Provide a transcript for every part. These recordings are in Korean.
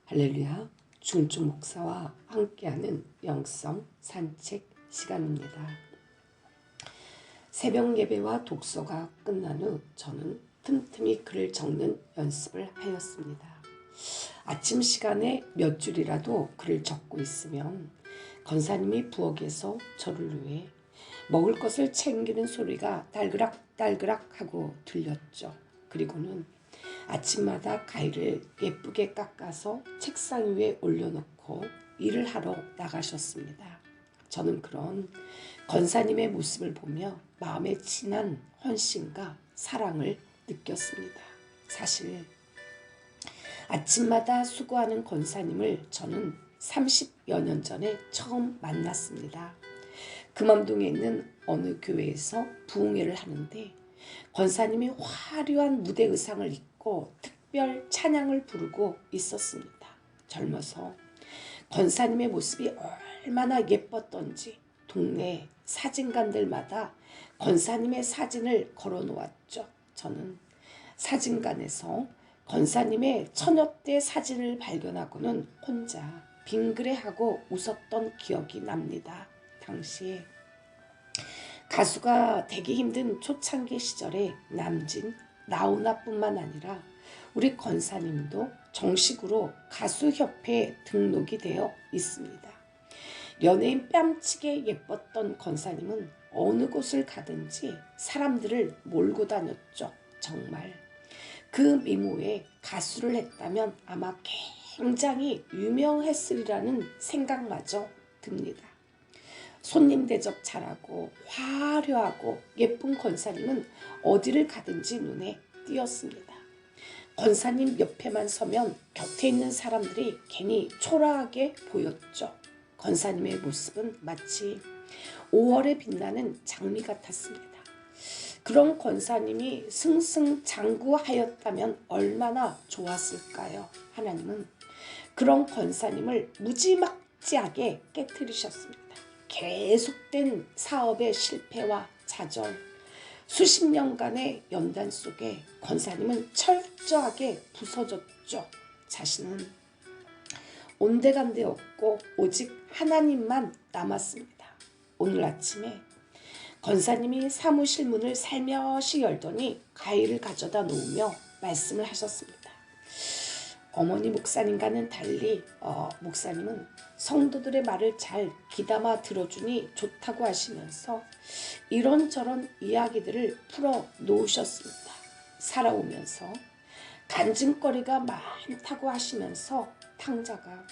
할렐루야, 중증 목사와 함께하는 영성 산책 시간입니다. 새벽 예배와 독서가 끝난 후 저는 틈틈이 글을 적는 연습을 하였습니다. 아침 시간에 몇 줄이라도 글을 적고 있으면 권사님이 부엌에서 저를 위해 먹을 것을 챙기는 소리가 딸그락 하고 들렸죠. 그리고는 아침마다 과일을 예쁘게 깎아서 책상 위에 올려놓고 일을 하러 나가셨습니다. 저는 그런 권사님의 모습을 보며 마음에 진한 헌신과 사랑을 느꼈습니다. 사실 아침마다 수고하는 권사님을 저는 30여 년 전에 처음 만났습니다. 금암동에 있는 어느 교회에서 부흥회를 하는데 권사님이 화려한 무대 의상을 입고 특별 찬양을 부르고 있었습니다. 젊어서 권사님의 모습이 얼마나 예뻤던지 동네 사진관들마다 권사님의 사진을 걸어 놓았죠. 저는 사진관에서 권사님의 처녀 때 사진을 발견하고는 혼자 빙그레하고 웃었던 기억이 납니다. 당시에 가수가 되기 힘든 초창기 시절에 남진, 나훈아뿐만 아니라 우리 권사님도 정식으로 가수협회에 등록이 되어 있습니다. 연예인 뺨치게 예뻤던 권사님은 어느 곳을 가든지 사람들을 몰고 다녔죠. 정말 그 미모에 가수를 했다면 아마 굉장히 유명했으리라는 생각마저 듭니다. 손님 대접 잘하고 화려하고 예쁜 권사님은 어디를 가든지 눈에 띄었습니다. 권사님 옆에만 서면 곁에 있는 사람들이 괜히 초라하게 보였죠. 권사님의 모습은 마치 5월에 빛나는 장미 같았습니다. 그런 권사님이 승승장구하였다면 얼마나 좋았을까요? 하나님은 그런 권사님을 무지막지하게 깨트리셨습니다. 계속된 사업의 실패와 좌절, 수십 년간의 연단 속에 권사님은 철저하게 부서졌죠. 자신은 온데간데 없고 오직 하나님만 남았습니다. 오늘 아침에 권사님이 사무실 문을 살며시 열더니 과일을 가져다 놓으며 말씀을 하셨습니다. 어머니 목사님과는 달리 목사님은 성도들의 말을 잘 귀담아 들어주니 좋다고 하시면서 이런저런 이야기들을 풀어 놓으셨습니다. 살아오면서 간증거리가 많다고 하시면서 탕자가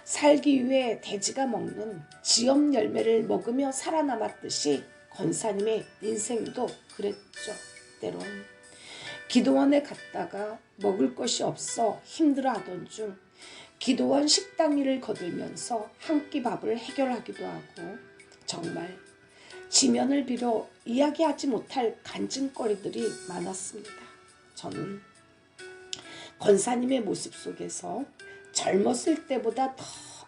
살기 위해 돼지가 먹는 지엄 열매를 먹으며 살아남았듯이 권사님의 인생도 그랬죠. 때론 기도원에 갔다가 먹을 것이 없어 힘들어하던 중 기도원 식당 일을 거들면서 한 끼 밥을 해결하기도 하고 정말 지면을 빌어 이야기하지 못할 간증거리들이 많았습니다. 저는 권사님의 모습 속에서 젊었을 때보다 더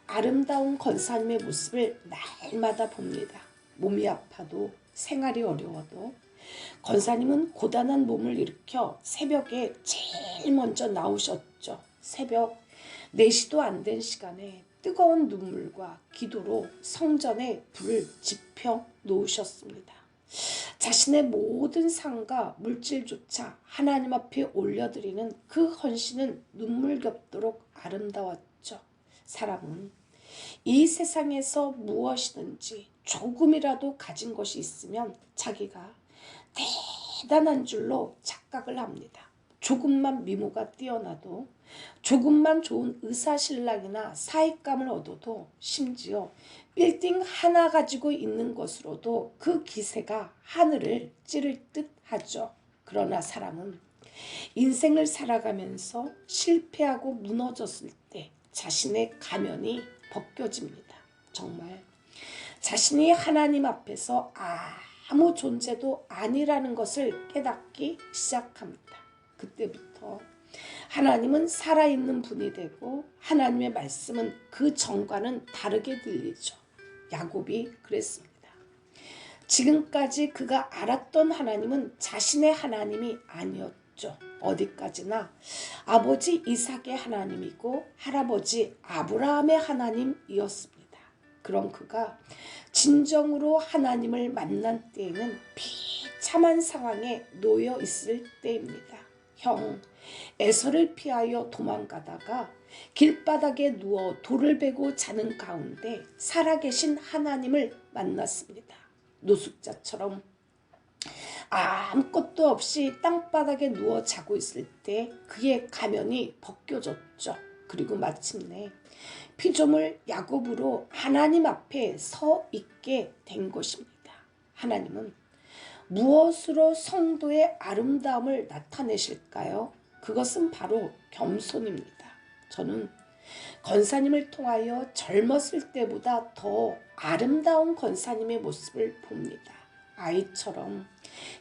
아름다운 권사님의 모습을 날마다 봅니다. 몸이 아파도 생활이 어려워도 권사님은 고단한 몸을 일으켜 새벽에 제일 먼저 나오셨죠. 새벽 4시도 안 된 시간에 뜨거운 눈물과 기도로 성전에 불을 지펴 놓으셨습니다. 자신의 모든 상과 물질조차 하나님 앞에 올려드리는 그 헌신은 눈물겹도록 아름다웠죠. 사람은 이 세상에서 무엇이든지 조금이라도 가진 것이 있으면 자기가 대단한 줄로 착각을 합니다. 조금만 미모가 뛰어나도 조금만 좋은 의사신랑이나 사익감을 얻어도 심지어 빌딩 하나 가지고 있는 것으로도 그 기세가 하늘을 찌를 듯 하죠. 그러나 사람은 인생을 살아가면서 실패하고 무너졌을 때 자신의 가면이 벗겨집니다. 정말 자신이 하나님 앞에서 아무 존재도 아니라는 것을 깨닫기 시작합니다. 그때부터 하나님은 살아있는 분이 되고 하나님의 말씀은 그 전과는 다르게 들리죠. 야곱이 그랬습니다. 지금까지 그가 알았던 하나님은 자신의 하나님이 아니었죠. 있죠. 어디까지나 아버지 이삭의 하나님이고 할아버지 아브라함의 하나님이었습니다. 그런 그가 진정으로 하나님을 만난 때에는 비참한 상황에 놓여 있을 때입니다. 형 에서를 피하여 도망가다가 길바닥에 누워 돌을 베고 자는 가운데 살아계신 하나님을 만났습니다. 노숙자처럼 아무것도 없이 땅바닥에 누워 자고 있을 때 그의 가면이 벗겨졌죠. 그리고 마침내 피조물 야곱으로 하나님 앞에 서 있게 된 것입니다. 하나님은 무엇으로 성도의 아름다움을 나타내실까요? 그것은 바로 겸손입니다. 저는 권사님을 통하여 젊었을 때보다 더 아름다운 권사님의 모습을 봅니다. 아이처럼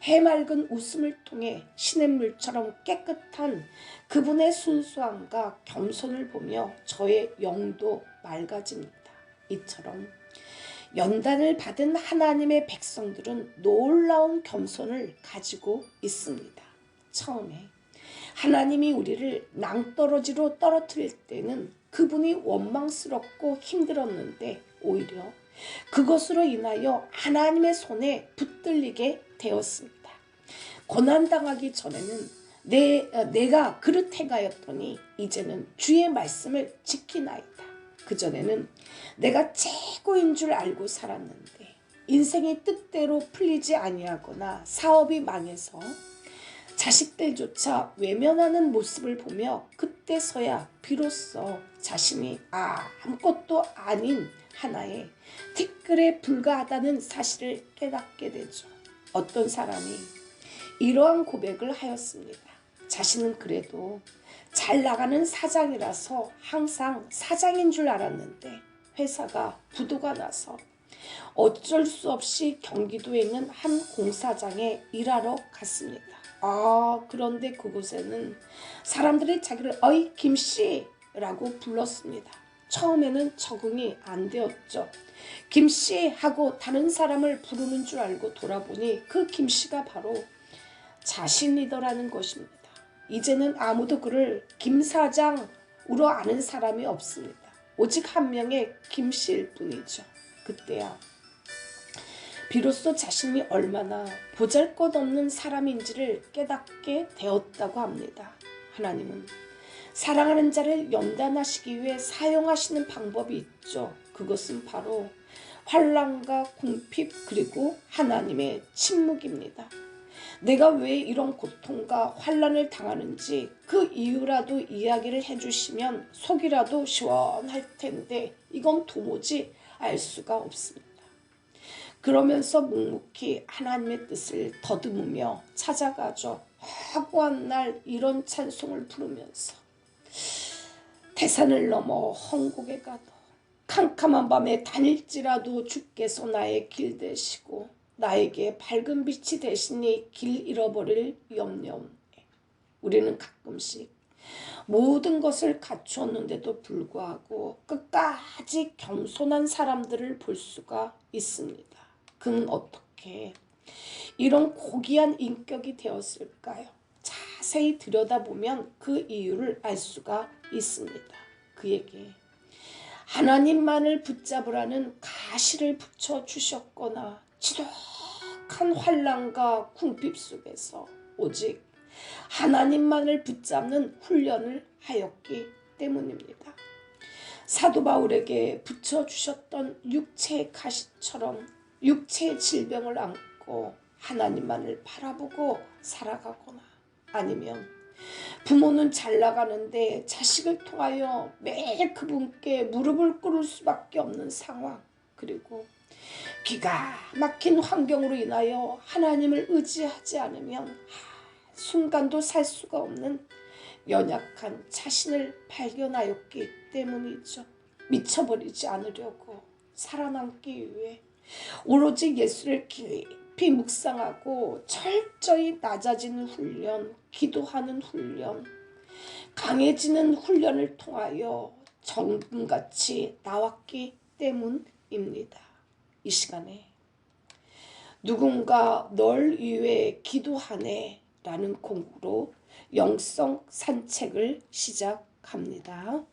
해맑은 웃음을 통해 시냇물처럼 깨끗한 그분의 순수함과 겸손을 보며 저의 영도 맑아집니다. 이처럼 연단을 받은 하나님의 백성들은 놀라운 겸손을 가지고 있습니다. 처음에 하나님이 우리를 낭떠러지로 떨어뜨릴 때는 그분이 원망스럽고 힘들었는데 오히려 그것으로 인하여 하나님의 손에 붙들리게 되었습니다. 고난당하기 전에는 내가 그릇 행하였더니 이제는 주의 말씀을 지키나이다. 그전에는 내가 최고인 줄 알고 살았는데 인생이 뜻대로 풀리지 아니하거나 사업이 망해서 자식들조차 외면하는 모습을 보며 그때서야 비로소 자신이 아무것도 아닌 하나의 티끌에 불과하다는 사실을 깨닫게 되죠. 어떤 사람이 이러한 고백을 하였습니다. 자신은 그래도 잘 나가는 사장이라서 항상 사장인 줄 알았는데 회사가 부도가 나서 어쩔 수 없이 경기도에 있는 한 공사장에 일하러 갔습니다. 그런데 그곳에는 사람들이 자기를 어이 김씨라고 불렀습니다. 처음에는 적응이 안 되었죠. 김씨 하고 다른 사람을 부르는 줄 알고 돌아보니 그 김씨가 바로 자신이더라는 것입니다. 이제는 아무도 그를 김사장으로 아는 사람이 없습니다. 오직 한 명의 김씨일 뿐이죠. 그때야 비로소 자신이 얼마나 보잘것없는 사람인지를 깨닫게 되었다고 합니다. 하나님은 사랑하는 자를 연단하시기 위해 사용하시는 방법이 있죠. 그것은 바로 환난과 궁핍 그리고 하나님의 침묵입니다. 내가 왜 이런 고통과 환난을 당하는지 그 이유라도 이야기를 해주시면 속이라도 시원할 텐데 이건 도무지 알 수가 없습니다. 그러면서 묵묵히 하나님의 뜻을 더듬으며 찾아가죠. 화고한 날 이런 찬송을 부르면서 대산을 넘어 헝곡에 가도 캄캄한 밤에 다닐지라도 주께서 나의 길 되시고 나에게 밝은 빛이 되시니 길 잃어버릴 염려 없네. 우리는 가끔씩 모든 것을 갖추었는데도 불구하고 끝까지 겸손한 사람들을 볼 수가 있습니다. 그는 어떻게 이런 고귀한 인격이 되었을까요? 자세히 들여다보면 그 이유를 알 수가 있습니다. 그에게 하나님만을 붙잡으라는 가시를 붙여주셨거나 지독한 환난과 궁핍 속에서 오직 하나님만을 붙잡는 훈련을 하였기 때문입니다. 사도 바울에게 붙여주셨던 육체의 가시처럼 육체의 질병을 안고 하나님만을 바라보고 살아가거나 아니면 부모는 잘 나가는데 자식을 통하여 매일 그분께 무릎을 꿇을 수밖에 없는 상황, 그리고 기가 막힌 환경으로 인하여 하나님을 의지하지 않으면 순간도 살 수가 없는 연약한 자신을 발견하였기 때문이죠. 미쳐버리지 않으려고 살아남기 위해 오로지 예수를 깊이 묵상하고 철저히 낮아지는 훈련, 기도하는 훈련, 강해지는 훈련을 통하여 정금같이 나왔기 때문입니다. 이 시간에 누군가 널 위해 기도하네 라는 공구로 영성 산책을 시작합니다.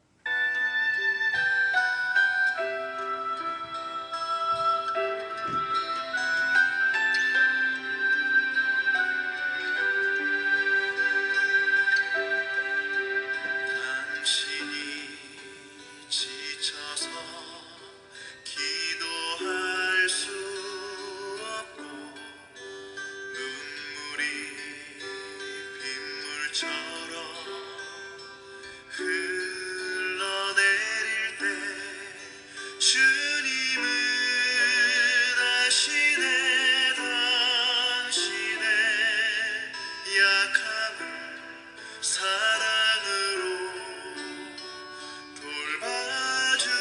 지쳐서 기도할 수 없고 눈물이 빗물처럼 흘러내릴 때 주님은 아시네 당신의 약함을 사랑으로 돌봐주시네.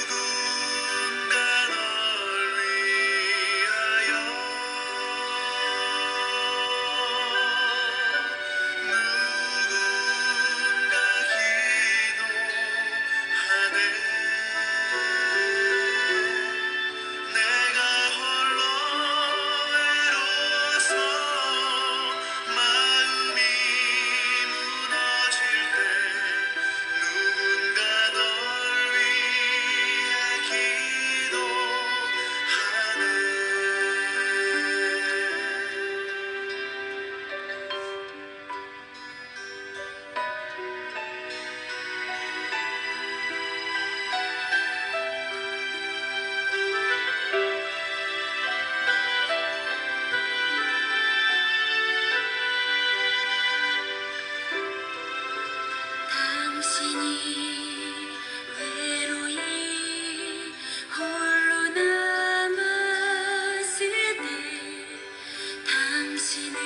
누군가 널 위하여 누군가 기도하네. 내가 홀로 외로워서 마음이 무너질 때 누군가 널 위해 기도하네. 당신이 외로이 홀로 남았을 때 당신은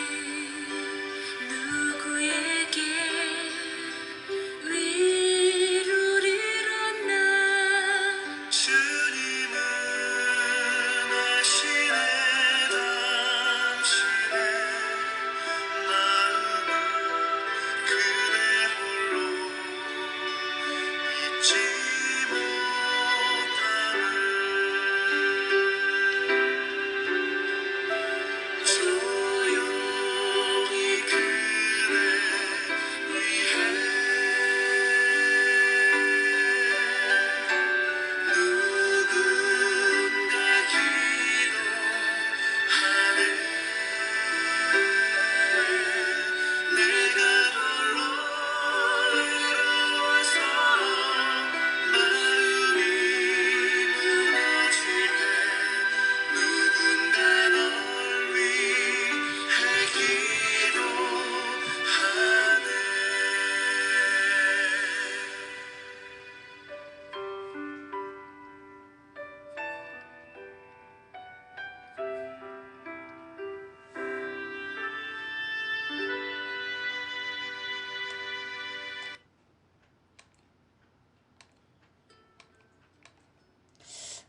누구에게 위로를 얻나. 주님은 아시네 당신의 마음을 그대 홀로 잊지 못함을. 조용히 그대 위해 누군가 기도하네. 내가 홀로 외로워서 마음이 무너질 때 누군가 널 위해 기도하네.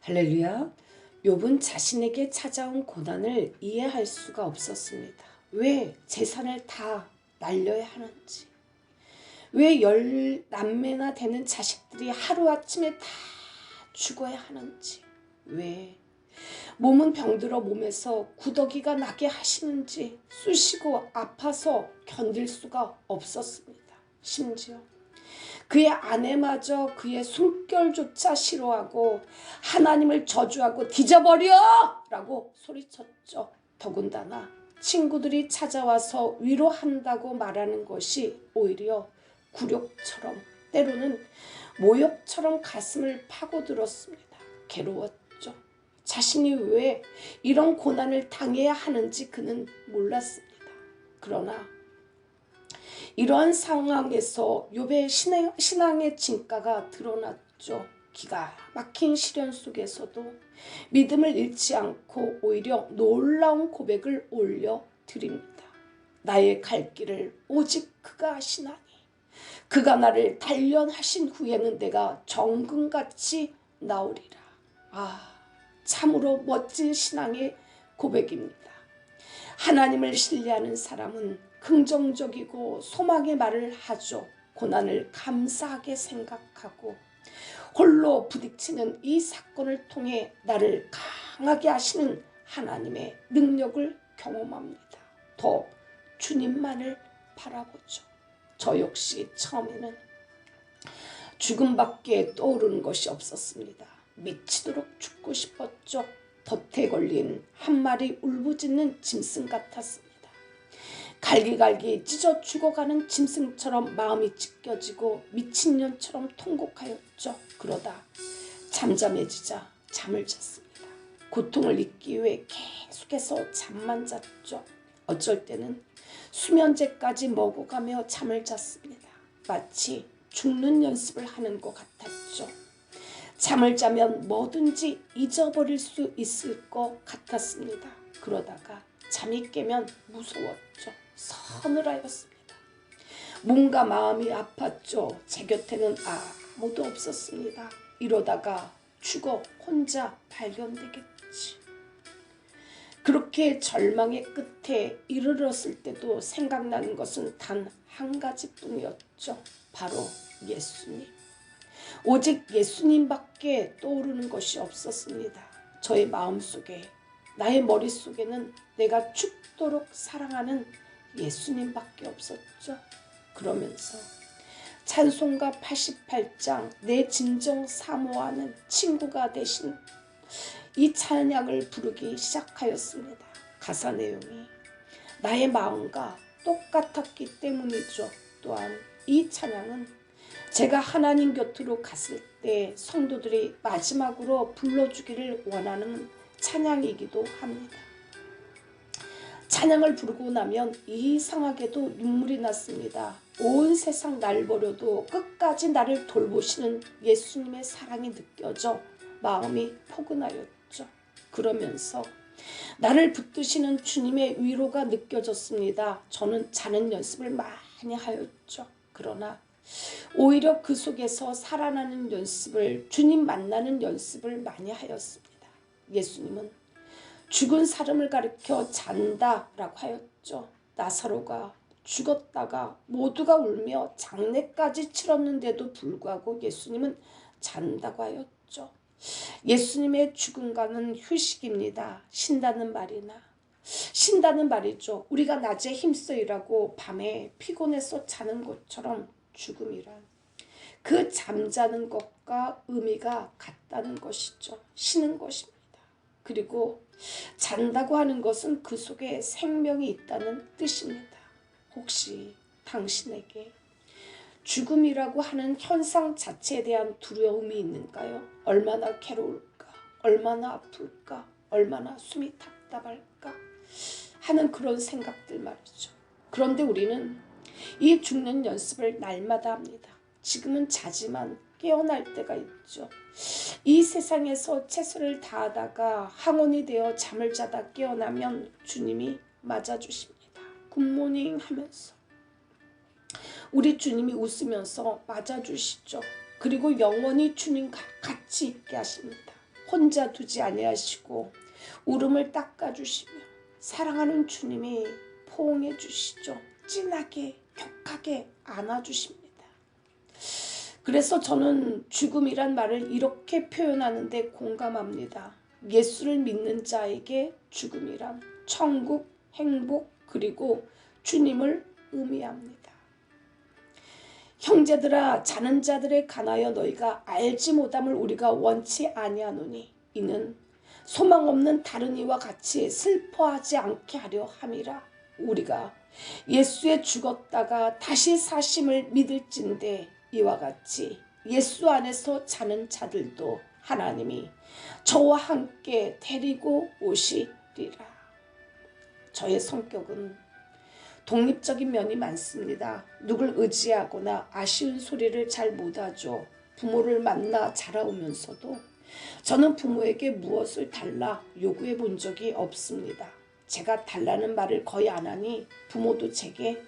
할렐루야. 욥은 자신에게 찾아온 고난을 이해할 수가 없었습니다. 왜 재산을 다 날려야 하는지, 왜 10남매나 되는 자식들이 하루아침에 다 죽어야 하는지, 왜 몸은 병들어 몸에서 구더기가 나게 하시는지 쑤시고 아파서 견딜 수가 없었습니다. 심지어 그의 아내마저 그의 숨결조차 싫어하고 하나님을 저주하고 뒤져버려! 라고 소리쳤죠. 더군다나 친구들이 찾아와서 위로한다고 말하는 것이 오히려 굴욕처럼 때로는 모욕처럼 가슴을 파고들었습니다. 괴로웠죠. 자신이 왜 이런 고난을 당해야 하는지 그는 몰랐습니다. 그러나 이러한 상황에서 욥의 신앙의 진가가 드러났죠. 기가 막힌 시련 속에서도 믿음을 잃지 않고 오히려 놀라운 고백을 올려드립니다. 나의 갈 길을 오직 그가 아시나니 그가 나를 단련하신 후에는 내가 정금같이 나오리라. 참으로 멋진 신앙의 고백입니다. 하나님을 신뢰하는 사람은 긍정적이고 소망의 말을 하죠. 고난을 감사하게 생각하고 홀로 부딪히는 이 사건을 통해 나를 강하게 하시는 하나님의 능력을 경험합니다. 더 주님만을 바라보죠. 저 역시 처음에는 죽음밖에 떠오르는 것이 없었습니다. 미치도록 죽고 싶었죠. 덫에 걸린 한 마리 울부짖는 짐승 같았습니다. 갈기갈기 찢어 죽어가는 짐승처럼 마음이 찢겨지고 미친년처럼 통곡하였죠. 그러다 잠잠해지자 잠을 잤습니다. 고통을 잊기 위해 계속해서 잠만 잤죠. 어쩔 때는 수면제까지 먹어가며 잠을 잤습니다. 마치 죽는 연습을 하는 것 같았죠. 잠을 자면 뭐든지 잊어버릴 수 있을 것 같았습니다. 그러다가 잠이 깨면 무서웠죠. 서늘하였습니다. 몸과 마음이 아팠죠. 제 곁에는 아무도 없었습니다. 이러다가 죽어 혼자 발견되겠지. 그렇게 절망의 끝에 이르렀을 때도 생각나는 것은 단 한 가지뿐이었죠. 바로 예수님. 오직 예수님밖에 떠오르는 것이 없었습니다. 저의 마음속에, 나의 머릿속에는 내가 죽도록 사랑하는 예수님밖에 없었죠. 그러면서 찬송가 88장 내 진정 사모하는 친구가 되신 이 찬양을 부르기 시작하였습니다. 가사 내용이 나의 마음과 똑같았기 때문이죠. 또한 이 찬양은 제가 하나님 곁으로 갔을 때 성도들이 마지막으로 불러주기를 원하는 찬양이기도 합니다. 찬양을 부르고 나면 이상하게도 눈물이 났습니다. 온 세상 날 버려도 끝까지 나를 돌보시는 예수님의 사랑이 느껴져 마음이 포근하였죠. 그러면서 나를 붙드시는 주님의 위로가 느껴졌습니다. 저는 자는 연습을 많이 하였죠. 그러나 오히려 그 속에서 살아나는 연습을, 주님 만나는 연습을 많이 하였습니다. 예수님은 죽은 사람을 가리켜 잔다라고 하였죠. 나사로가 죽었다가 모두가 울며 장례까지 치렀는데도 불구하고 예수님은 잔다고 하였죠. 예수님의 죽음과는 휴식입니다. 쉰다는 말이죠. 우리가 낮에 힘써 일하고 밤에 피곤해서 자는 것처럼 죽음이란 그 잠자는 것과 의미가 같다는 것이죠. 쉬는 것입니다. 그리고 잔다고 하는 것은 그 속에 생명이 있다는 뜻입니다. 혹시 당신에게 죽음이라고 하는 현상 자체에 대한 두려움이 있는가요? 얼마나 괴로울까? 얼마나 아플까? 얼마나 숨이 답답할까? 하는 그런 생각들 말이죠. 그런데 우리는 이 죽는 연습을 날마다 합니다. 지금은 자지만 깨어날 때가 있죠. 이 세상에서 최선을 다하다가 항원이 되어 잠을 자다 깨어나면 주님이 맞아주십니다. 굿모닝 하면서 우리 주님이 웃으면서 맞아주시죠. 그리고 영원히 주님 같이 있게 하십니다. 혼자 두지 아니하시고 울음을 닦아주시며 사랑하는 주님이 포옹해 주시죠. 진하게 격하게 안아주십니다. 그래서 저는 죽음이란 말을 이렇게 표현하는데 공감합니다. 예수를 믿는 자에게 죽음이란 천국, 행복, 그리고 주님을 의미합니다. 형제들아, 자는 자들에 관하여 너희가 알지 못함을 우리가 원치 아니하노니 이는 소망 없는 다른 이와 같이 슬퍼하지 않게 하려 함이라. 우리가 예수에 죽었다가 다시 사심을 믿을진대 이와 같이 예수 안에서 자는 자들도 하나님이 저와 함께 데리고 오시리라. 저의 성격은 독립적인 면이 많습니다. 누굴 의지하거나 아쉬운 소리를 잘 못하죠. 부모를 만나 자라오면서도 저는 부모에게 무엇을 달라 요구해 본 적이 없습니다. 제가 달라는 말을 거의 안 하니 부모도 제게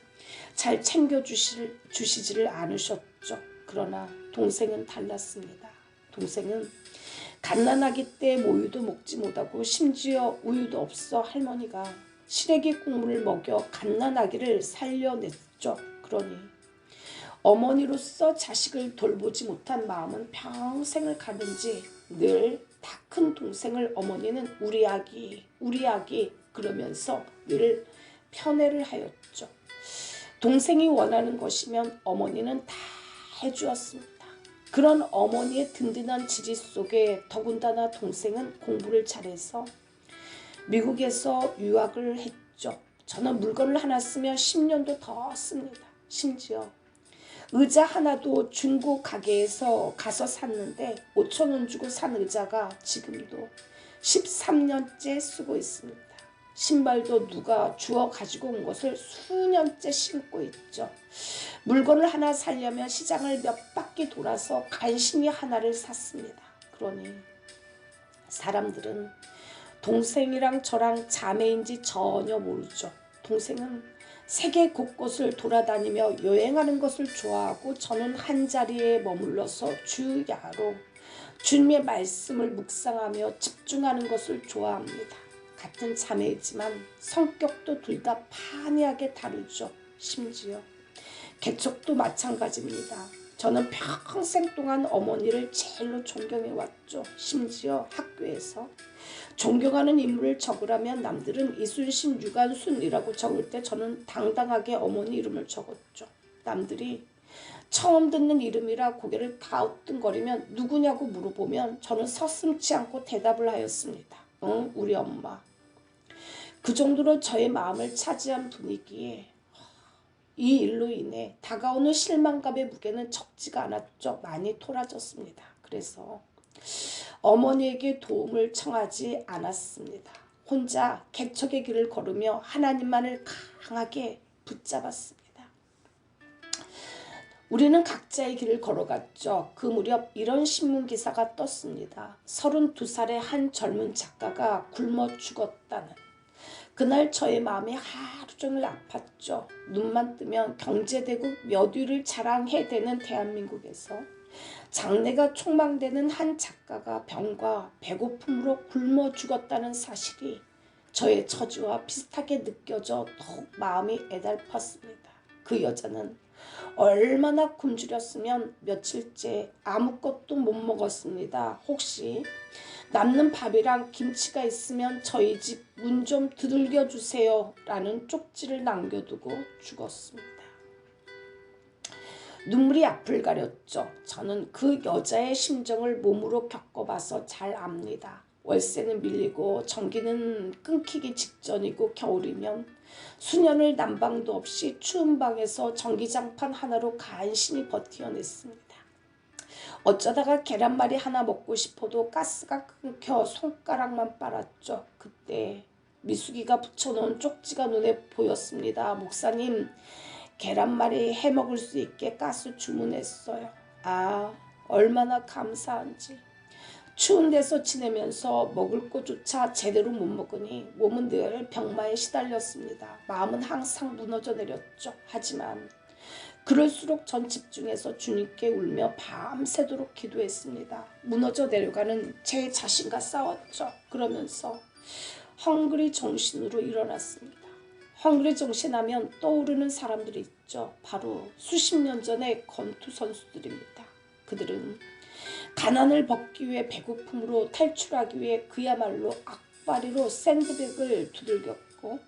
잘 챙겨주시지를 않으셨죠. 그러나 동생은 달랐습니다. 동생은 갓난아기 때 모유도 먹지 못하고 심지어 우유도 없어 할머니가 시래기 국물을 먹여 갓난아기를 살려냈죠. 그러니 어머니로서 자식을 돌보지 못한 마음은 평생을 가는지 늘 다 큰 동생을 어머니는 우리 아기 그러면서 늘 편애를 하였죠. 동생이 원하는 것이면 어머니는 다 해주었습니다. 그런 어머니의 든든한 지지 속에 더군다나 동생은 공부를 잘해서 미국에서 유학을 했죠. 저는 물건을 하나 쓰면 10년도 더 씁니다. 심지어 의자 하나도 중고 가게에서 가서 샀는데 5,000원 주고 산 의자가 지금도 13년째 쓰고 있습니다. 신발도 누가 주워 가지고 온 것을 수년째 신고 있죠. 물건을 하나 사려면 시장을 몇 바퀴 돌아서 간신히 하나를 샀습니다. 그러니 사람들은 동생이랑 저랑 자매인지 전혀 모르죠. 동생은 세계 곳곳을 돌아다니며 여행하는 것을 좋아하고 저는 한자리에 머물러서 주야로 주님의 말씀을 묵상하며 집중하는 것을 좋아합니다. 같은 자매이지만 성격도 둘 다 판이하게 다르죠. 심지어 개척도 마찬가지입니다. 저는 평생 동안 어머니를 제일로 존경해왔죠. 심지어 학교에서 존경하는 인물을 적으라면 남들은 이순신, 유관순이라고 적을 때 저는 당당하게 어머니 이름을 적었죠. 남들이 처음 듣는 이름이라 고개를 가우뚱거리면 누구냐고 물어보면 저는 서슴지 않고 대답을 하였습니다. 응, 우리 엄마. 그 정도로 저의 마음을 차지한 분위기에 이 일로 인해 다가오는 실망감의 무게는 적지가 않았죠. 많이 토라졌습니다. 그래서 어머니에게 도움을 청하지 않았습니다. 혼자 개척의 길을 걸으며 하나님만을 강하게 붙잡았습니다. 우리는 각자의 길을 걸어갔죠. 그 무렵 이런 신문기사가 떴습니다. 32살의 한 젊은 작가가 굶어 죽었다는. 그날 저의 마음이 하루 종일 아팠죠. 눈만 뜨면 경제대국 몇 위를 자랑해대는 대한민국에서 장래가 촉망되는 한 작가가 병과 배고픔으로 굶어 죽었다는 사실이 저의 처지와 비슷하게 느껴져 더욱 마음이 애달팠습니다. 그 여자는 얼마나 굶주렸으면 며칠째 아무것도 못 먹었습니다. 혹시 남는 밥이랑 김치가 있으면 저희 집 문 좀 두들겨 주세요 라는 쪽지를 남겨두고 죽었습니다. 눈물이 앞을 가렸죠. 저는 그 여자의 심정을 몸으로 겪어봐서 잘 압니다. 월세는 밀리고 전기는 끊기기 직전이고 겨울이면 수년을 난방도 없이 추운 방에서 전기장판 하나로 간신히 버텨냈습니다. 어쩌다가 계란말이 하나 먹고 싶어도 가스가 끊겨 손가락만 빨았죠. 그때 미숙이가 붙여놓은 쪽지가 눈에 보였습니다. 목사님, 계란말이 해먹을 수 있게 가스 주문했어요. 아, 얼마나 감사한지. 추운 데서 지내면서 먹을 것조차 제대로 못 먹으니 몸은 늘 병마에 시달렸습니다. 마음은 항상 무너져 내렸죠. 하지만 그럴수록 전 집중해서 주님께 울며 밤새도록 기도했습니다. 무너져 내려가는 제 자신과 싸웠죠. 그러면서 헝그리 정신으로 일어났습니다. 헝그리 정신하면 떠오르는 사람들이 있죠. 바로 수십 년 전의 권투 선수들입니다. 그들은 가난을 벗기 위해 배고픔으로 탈출하기 위해 그야말로 악바리로 샌드백을 두들겼고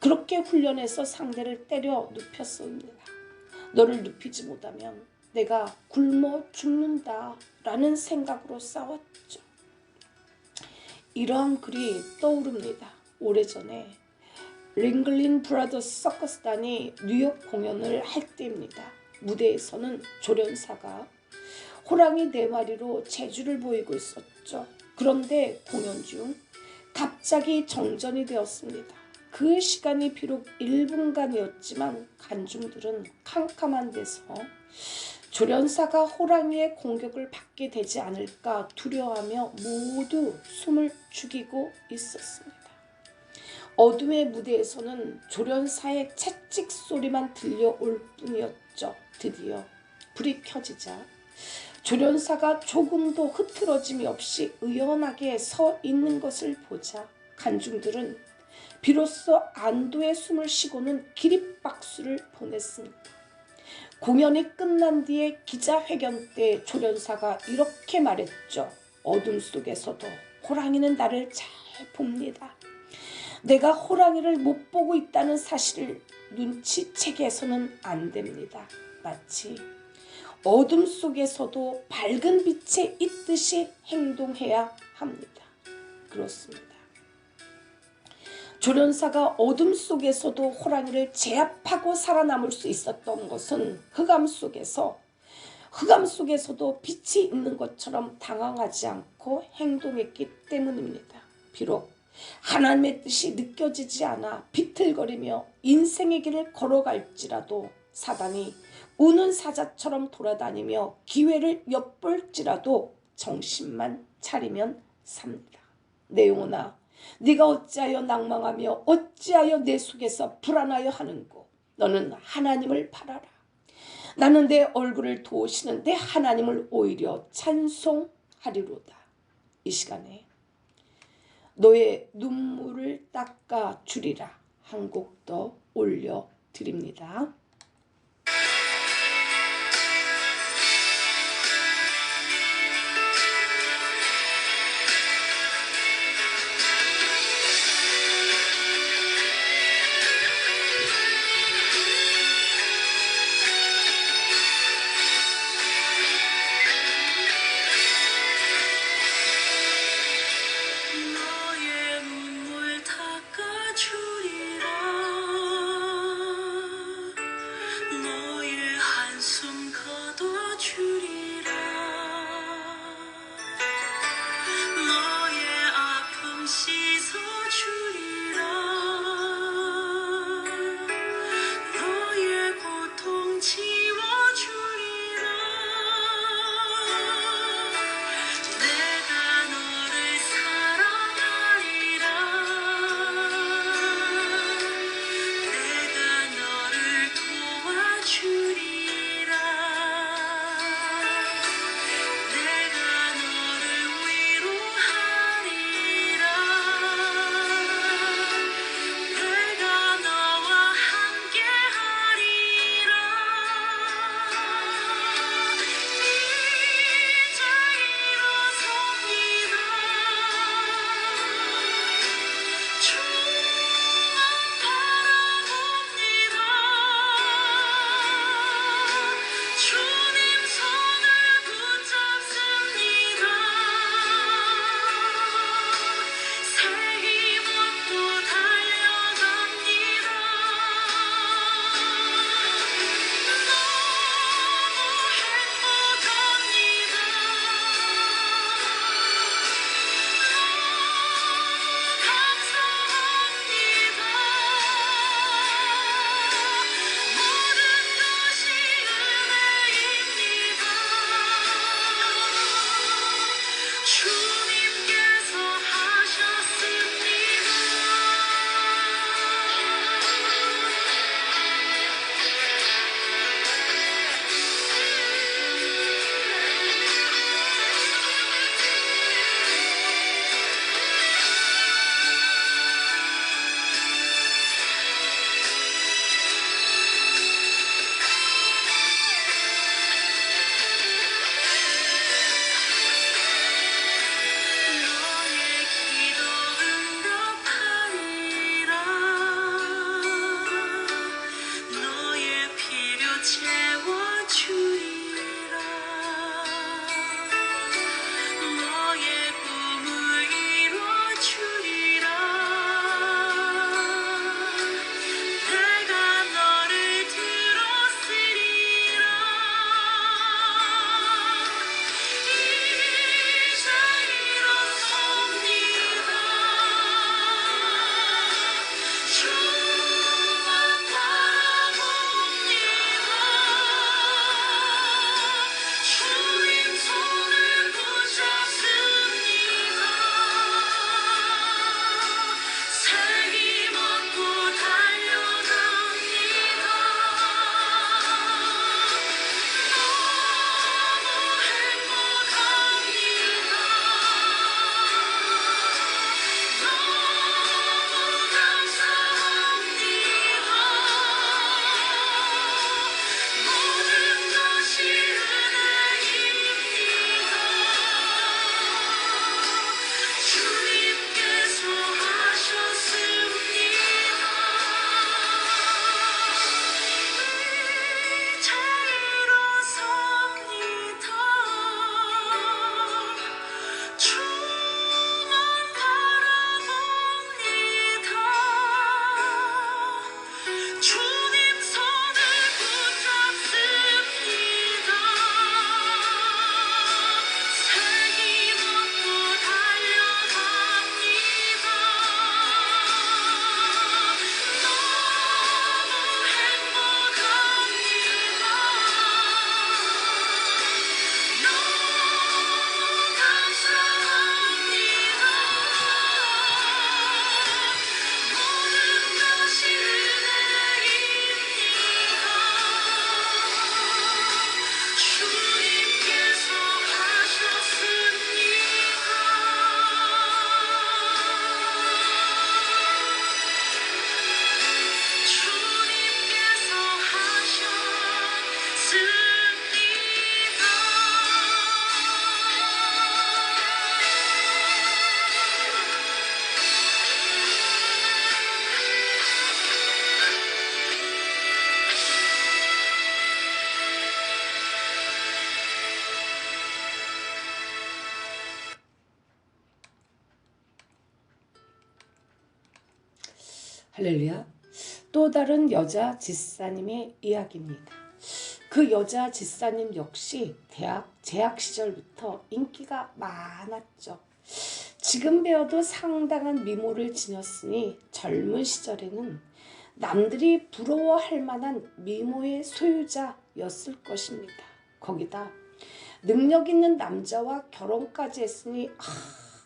그렇게 훈련해서 상대를 때려 눕혔습니다. 너를 눕히지 못하면 내가 굶어 죽는다 라는 생각으로 싸웠죠. 이러한 글이 떠오릅니다. 오래전에 링글린 브라더스 서커스단이 뉴욕 공연을 할 때입니다. 무대에서는 조련사가 호랑이 4마리로 재주를 보이고 있었죠. 그런데 공연 중 갑자기 정전이 되었습니다. 그 시간이 비록 1분간이었지만 관중들은 캄캄한 데서 조련사가 호랑이의 공격을 받게 되지 않을까 두려워하며 모두 숨을 죽이고 있었습니다. 어둠의 무대에서는 조련사의 채찍 소리만 들려올 뿐이었죠. 드디어 불이 켜지자 조련사가 조금도 흐트러짐이 없이 의연하게 서 있는 것을 보자 관중들은 비로소 안도의 숨을 쉬고는 기립박수를 보냈습니다. 공연이 끝난 뒤에 기자회견 때 조련사가 이렇게 말했죠. 어둠 속에서도 호랑이는 나를 잘 봅니다. 내가 호랑이를 못 보고 있다는 사실을 눈치채게 해서는 안 됩니다. 마치 어둠 속에서도 밝은 빛에 있듯이 행동해야 합니다. 그렇습니다. 조련사가 어둠 속에서도 호랑이를 제압하고 살아남을 수 있었던 것은 흑암 속에서도 빛이 있는 것처럼 당황하지 않고 행동했기 때문입니다. 비록 하나님의 뜻이 느껴지지 않아 비틀거리며 인생의 길을 걸어갈지라도 사단이 우는 사자처럼 돌아다니며 기회를 엿볼지라도 정신만 차리면 삽니다. 내 영혼아, 네가 어찌하여 낭망하며 어찌하여 내 속에서 불안하여 하는고. 너는 하나님을 바라라. 나는 내 얼굴을 도우시는 내 하나님을 오히려 찬송하리로다. 이 시간에 너의 눈물을 닦아 주리라 한 곡 더 올려드립니다. 너의 눈물 닦아주리라 할렐루야. 또 다른 여자 집사님의 이야기입니다. 그 여자 집사님 역시 대학 재학 시절부터 인기가 많았죠. 지금 배워도 상당한 미모를 지녔으니 젊은 시절에는 남들이 부러워할 만한 미모의 소유자였을 것입니다. 거기다 능력 있는 남자와 결혼까지 했으니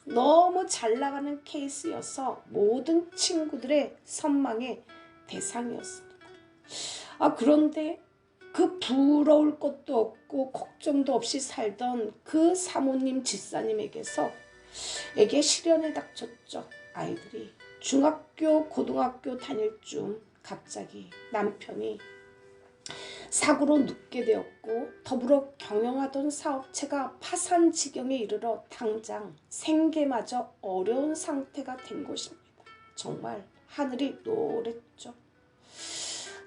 너무 잘 나가는 케이스여서 모든 친구들의 선망의 대상이었습니다. 그런데 그 부러울 것도 없고 걱정도 없이 살던 그 사모님 집사님에게 시련이 닥쳤죠. 아이들이 중학교 고등학교 다닐 중 갑자기 남편이 사고로 눕게 되었고 더불어 경영하던 사업체가 파산 지경에 이르러 당장 생계마저 어려운 상태가 된 것입니다. 정말 하늘이 노랬죠.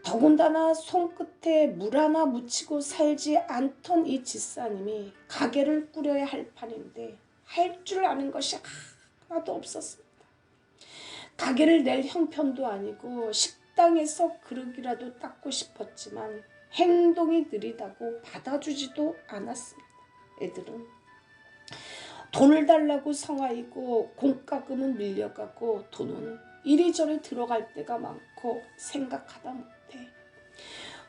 더군다나 손끝에 물 하나 묻히고 살지 않던 이 집사님이 가게를 꾸려야 할 판인데 할 줄 아는 것이 하나도 없었습니다. 가게를 낼 형편도 아니고 식당에서 그릇이라도 닦고 싶었지만 행동이 느리다고 받아주지도 않았습니다. 애들은 돈을 달라고 성화이고 공과금은 밀려가고 돈은 이리저리 들어갈 때가 많고 생각하다 못해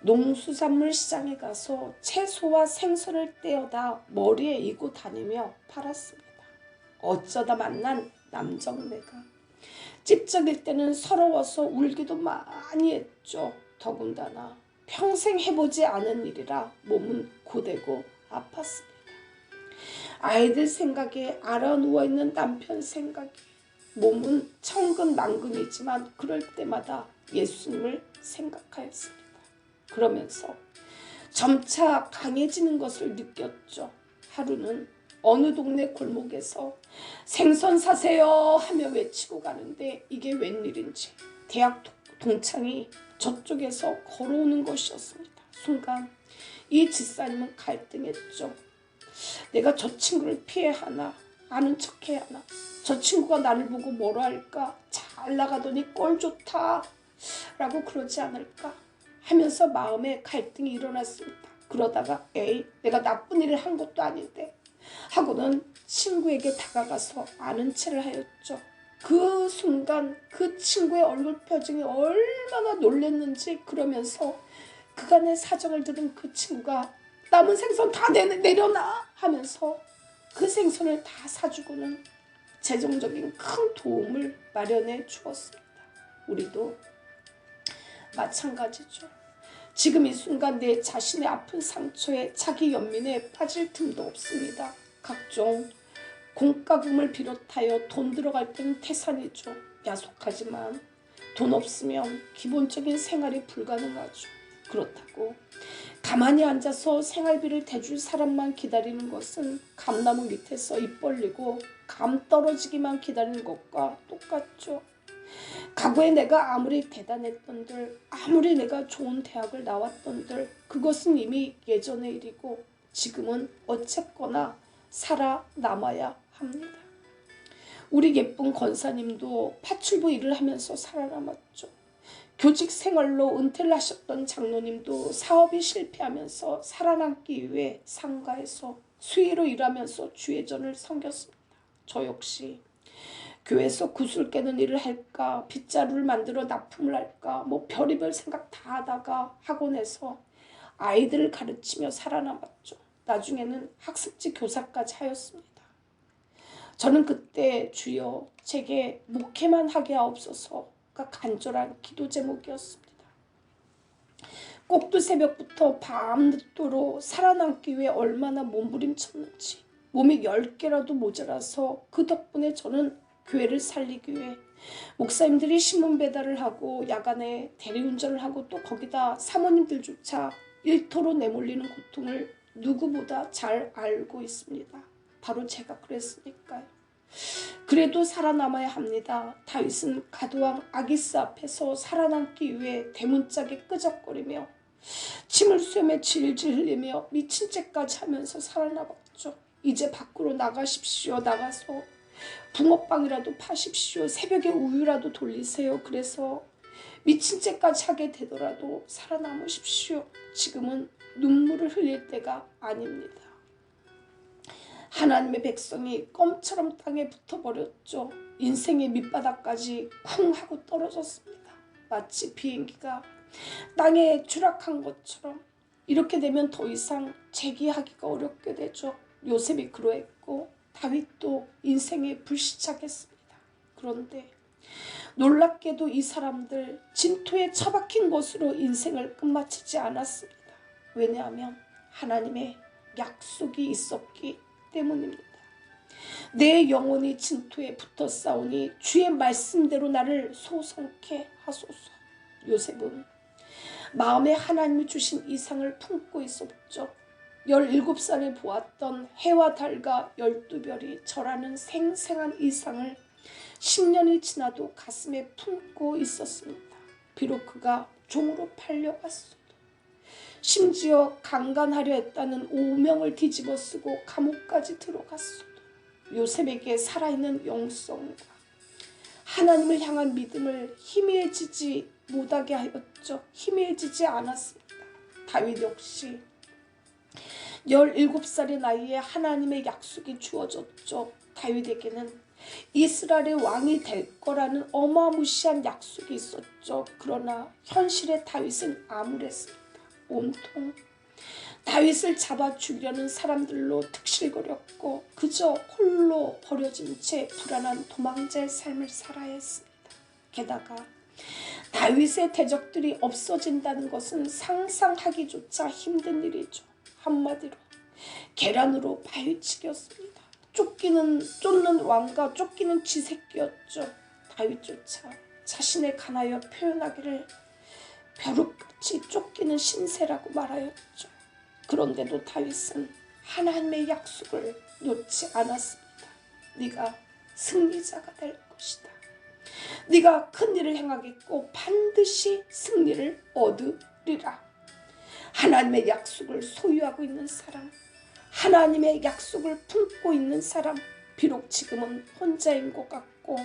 농수산물 시장에 가서 채소와 생선을 떼어다 머리에 이고 다니며 팔았습니다. 어쩌다 만난 남정네가 찝쩍일 때는 서러워서 울기도 많이 했죠. 더군다나 평생 해보지 않은 일이라 몸은 고되고 아팠습니다. 아이들 생각에 알아 누워있는 남편 생각에 몸은 천근만근이지만 그럴 때마다 예수님을 생각하였습니다. 그러면서 점차 강해지는 것을 느꼈죠. 하루는 어느 동네 골목에서 생선 사세요 하며 외치고 가는데 이게 웬일인지 대학 동창이 저쪽에서 걸어오는 것이었습니다. 순간 이 집사님은 갈등했죠. 내가 저 친구를 피해야 하나 아는 척해야 하나 저 친구가 나를 보고 뭐라 할까 잘 나가더니 꼴 좋다 라고 그러지 않을까 하면서 마음에 갈등이 일어났습니다. 그러다가 내가 나쁜 일을 한 것도 아닌데 하고는 친구에게 다가가서 아는 체를 하였죠. 그 순간 그 친구의 얼굴 표정이 얼마나 놀랐는지 그러면서 그간의 사정을 들은 그 친구가 남은 생선 다 내려놔 하면서 그 생선을 다 사주고는 재정적인 큰 도움을 마련해 주었습니다. 우리도 마찬가지죠. 지금 이 순간 내 자신의 아픈 상처에 자기 연민에 빠질 틈도 없습니다. 각종 공과금을 비롯하여 돈 들어갈 때는 태산이죠. 야속하지만 돈 없으면 기본적인 생활이 불가능하죠. 그렇다고 가만히 앉아서 생활비를 대줄 사람만 기다리는 것은 감나무 밑에서 입 벌리고 감 떨어지기만 기다리는 것과 똑같죠. 과거에 내가 아무리 대단했던들 아무리 내가 좋은 대학을 나왔던들 그것은 이미 예전의 일이고 지금은 어쨌거나 살아남아야 합니다. 우리 예쁜 권사님도 파출부 일을 하면서 살아남았죠. 교직 생활로 은퇴를 하셨던 장로님도 사업이 실패하면서 살아남기 위해 상가에서 수의로 일하면서 주회전을 섬겼습니다. 저 역시 교회에서 구슬 깨는 일을 할까 빗자루를 만들어 납품을 할까 별의별 생각 다 하다가 학원에서 아이들을 가르치며 살아남았죠. 나중에는 학습지 교사까지 하였습니다. 저는 그때 주여 제게 목회만 하게 하옵소서가 간절한 기도 제목이었습니다. 꼭두 새벽부터 밤늦도록 살아남기 위해 얼마나 몸부림쳤는지 몸이 10개라도 모자라서 그 덕분에 저는 교회를 살리기 위해 목사님들이 신문 배달을 하고 야간에 대리운전을 하고 또 거기다 사모님들조차 일터로 내몰리는 고통을 누구보다 잘 알고 있습니다. 바로 제가 그랬으니까요. 그래도 살아남아야 합니다. 다윗은 가드왕 아기스 앞에서 살아남기 위해 대문짝에 끄적거리며 침을 쐬며 질질 흘리며 미친 째까지 하면서 살아남았죠. 이제 밖으로 나가십시오. 나가서 붕어빵이라도 파십시오. 새벽에 우유라도 돌리세요. 그래서 미친 죄까지 하게 되더라도 살아남으십시오. 지금은 눈물을 흘릴 때가 아닙니다. 하나님의 백성이 껌처럼 땅에 붙어버렸죠. 인생의 밑바닥까지 쿵 하고 떨어졌습니다. 마치 비행기가 땅에 추락한 것처럼. 이렇게 되면 더 이상 재기하기가 어렵게 되죠. 요셉이 그러했고 다윗도 인생에 불시착했습니다. 그런데 놀랍게도 이 사람들 진토에 처박힌 것으로 인생을 끝마치지 않았습니다. 왜냐하면 하나님의 약속이 있었기 때문입니다. 내 영혼이 진토에 붙어 싸우니 주의 말씀대로 나를 소성케 하소서. 요셉은 마음에 하나님이 주신 이상을 품고 있었죠. 17살에 보았던 해와 달과 12별이 절하는 생생한 이상을 10년이 지나도 가슴에 품고 있었습니다. 비록 그가 종으로 팔려갔어도, 심지어 강간하려 했다는 오명을 뒤집어쓰고 감옥까지 들어갔어도 요셉에게 살아있는 영성과 하나님을 향한 믿음을 희미해지지 못하게 하였죠. 희미해지지 않았습니다. 다윗 역시 17살의 나이에 하나님의 약속이 주어졌죠. 다윗에게는 이스라엘의 왕이 될 거라는 어마무시한 약속이 있었죠. 그러나 현실의 다윗은 암울했습니다. 온통 다윗을 잡아 죽이려는 사람들로 특실거렸고 그저 홀로 버려진 채 불안한 도망자의 삶을 살아야 했습니다. 게다가 다윗의 대적들이 없어진다는 것은 상상하기조차 힘든 일이죠. 한마디로 계란으로 바위치기였습니다. 쫓는 왕과 쫓기는 쥐새끼였죠. 다윗조차 자신의 간하여 표현하기를 벼룩같이 쫓기는 신세라고 말하였죠. 그런데도 다윗은 하나님의 약속을 놓지 않았습니다. 네가 승리자가 될 것이다. 네가 큰 일을 행하겠고 반드시 승리를 얻으리라. 하나님의 약속을 소유하고 있는 사람, 하나님의 약속을 품고 있는 사람, 비록 지금은 혼자인 것 같고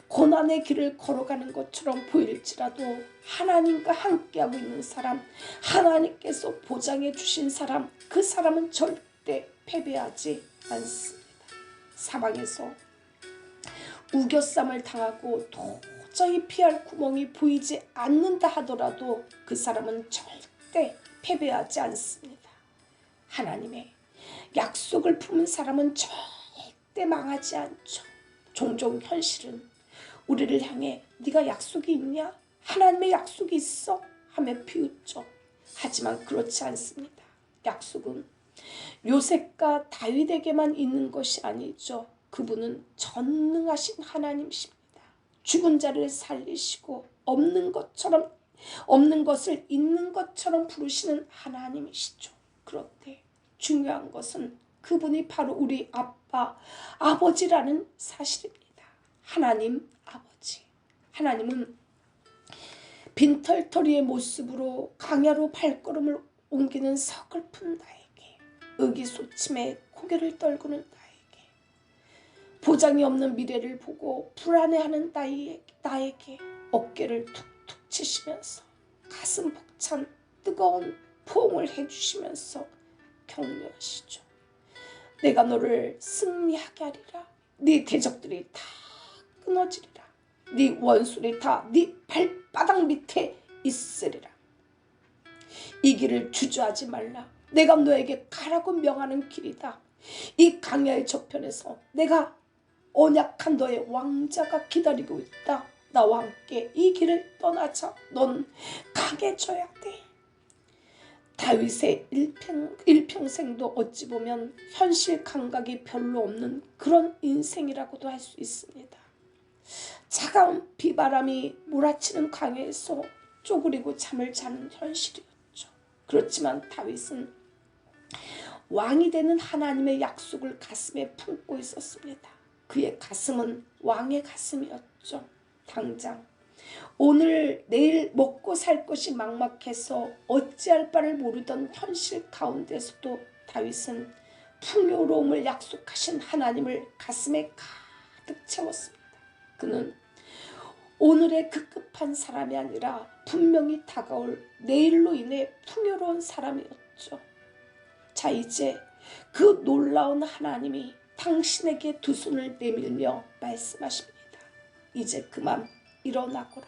고난의 길을 걸어가는 것처럼 보일지라도 하나님과 함께하고 있는 사람, 하나님께서 보장해 주신 사람, 그 사람은 절대 패배하지 않습니다. 사방에서 우겨쌈을 당하고 도저히 피할 구멍이 보이지 않는다 하더라도 그 사람은 절대 패배하지 않습니다. 하나님의 약속을 품은 사람은 절대 망하지 않죠. 종종 현실은 우리를 향해 네가 약속이 있냐? 하나님의 약속이 있어? 하며 비웃죠. 하지만 그렇지 않습니다. 약속은 요셉과 다윗에게만 있는 것이 아니죠. 그분은 전능하신 하나님이십니다. 죽은 자를 살리시고 없는 것을 있는 것처럼 부르시는 하나님이시죠. 그런데 중요한 것은 그분이 바로 우리 아버지라는 사실입니다. 하나님 아버지. 하나님은 빈털터리의 모습으로 강야로 발걸음을 옮기는 서글픈 나에게, 의기소침해 고개를 떨구는 나에게, 보장이 없는 미래를 보고 불안해하는 나에게 어깨를 툭툭 치시면서 가슴 벅찬 뜨거운 포옹을 해주시면서 격려하시죠. 내가 너를 승리하게 하리라. 네 대적들이 다 끊어지리라. 네 원수들이 다 네 발바닥 밑에 있으리라. 이 길을 주저하지 말라. 내가 너에게 가라고 명하는 길이다. 이 강야의 저편에서 내가 언약한 너의 왕자가 기다리고 있다. 나와 함께 이 길을 떠나자. 넌 강해져야 돼. 다윗의 일평생도 어찌 보면 현실 감각이 별로 없는 그런 인생이라고도 할 수 있습니다. 차가운 비바람이 몰아치는 강에서 쪼그리고 잠을 자는 현실이었죠. 그렇지만 다윗은 왕이 되는 하나님의 약속을 가슴에 품고 있었습니다. 그의 가슴은 왕의 가슴이었죠. 당장 오늘 내일 먹고 살 것이 막막해서 어찌할 바를 모르던 현실 가운데서도 다윗은 풍요로움을 약속하신 하나님을 가슴에 가득 채웠습니다. 그는 오늘의 급급한 사람이 아니라 분명히 다가올 내일로 인해 풍요로운 사람이었죠. 자, 이제 그 놀라운 하나님이 당신에게 두 손을 내밀며 말씀하십니다. 이제 그만 일어나거라.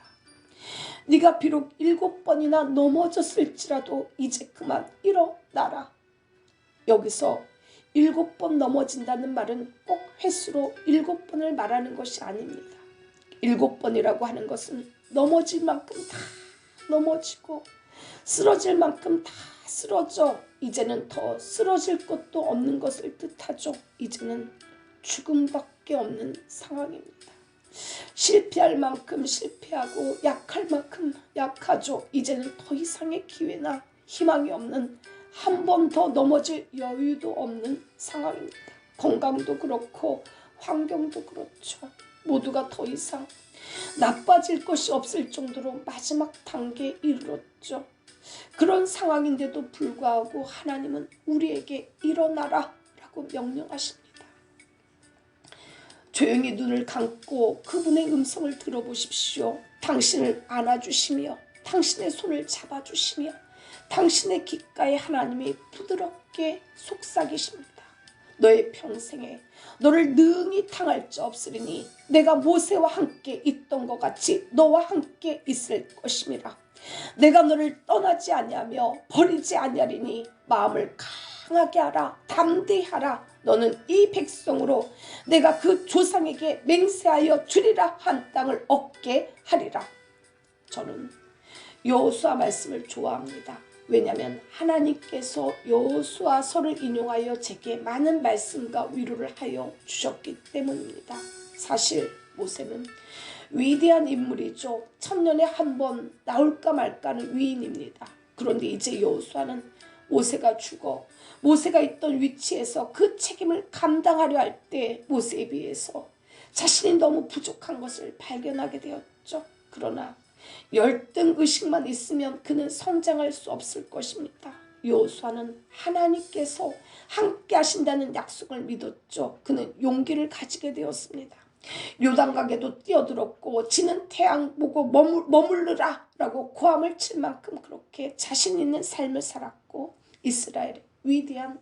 네가 비록 7번이나 넘어졌을지라도 이제 그만 일어나라. 여기서 7번 넘어진다는 말은 꼭 횟수로 7번을 말하는 것이 아닙니다. 7번이라고 하는 것은 넘어질 만큼 다 넘어지고 쓰러질 만큼 다 쓰러져 이제는 더 쓰러질 것도 없는 것을 뜻하죠. 이제는 죽음밖에 없는 상황입니다. 실패할 만큼 실패하고 약할 만큼 약하죠. 이제는 더 이상의 기회나 희망이 없는, 한 번 더 넘어질 여유도 없는 상황입니다. 건강도 그렇고 환경도 그렇죠. 모두가 더 이상 나빠질 것이 없을 정도로 마지막 단계에 이르렀죠. 그런 상황인데도 불구하고 하나님은 우리에게 일어나라 라고 명령하십니다. 조용히 눈을 감고 그분의 음성을 들어보십시오. 당신을 안아주시며 당신의 손을 잡아주시며 당신의 귓가에 하나님이 부드럽게 속삭이십니다. 너의 평생에 너를 능히 당할 자 없으리니 내가 모세와 함께 있던 것 같이 너와 함께 있을 것임이라. 내가 너를 떠나지 아니하며 버리지 아니하리니 마음을 강하게 하라. 담대히 하라. 너는 이 백성으로 내가 그 조상에게 맹세하여 주리라 한 땅을 얻게 하리라. 저는 여호수아 말씀을 좋아합니다. 왜냐하면 하나님께서 여호수아서를 인용하여 제게 많은 말씀과 위로를 하여 주셨기 때문입니다. 사실 모세는 위대한 인물이죠. 천년에 한 번 나올까 말까는 위인입니다. 그런데 이제 여호수아는 모세가 죽어 모세가 있던 위치에서 그 책임을 감당하려 할 때 모세에 비해서 자신이 너무 부족한 것을 발견하게 되었죠. 그러나 열등의식만 있으면 그는 성장할 수 없을 것입니다. 여호수아는 하나님께서 함께 하신다는 약속을 믿었죠. 그는 용기를 가지게 되었습니다. 요단강에도 뛰어들었고 지는 태양 보고 머무르라 라고 고함을 칠 만큼 그렇게 자신 있는 삶을 살았고 이스라엘의 위대한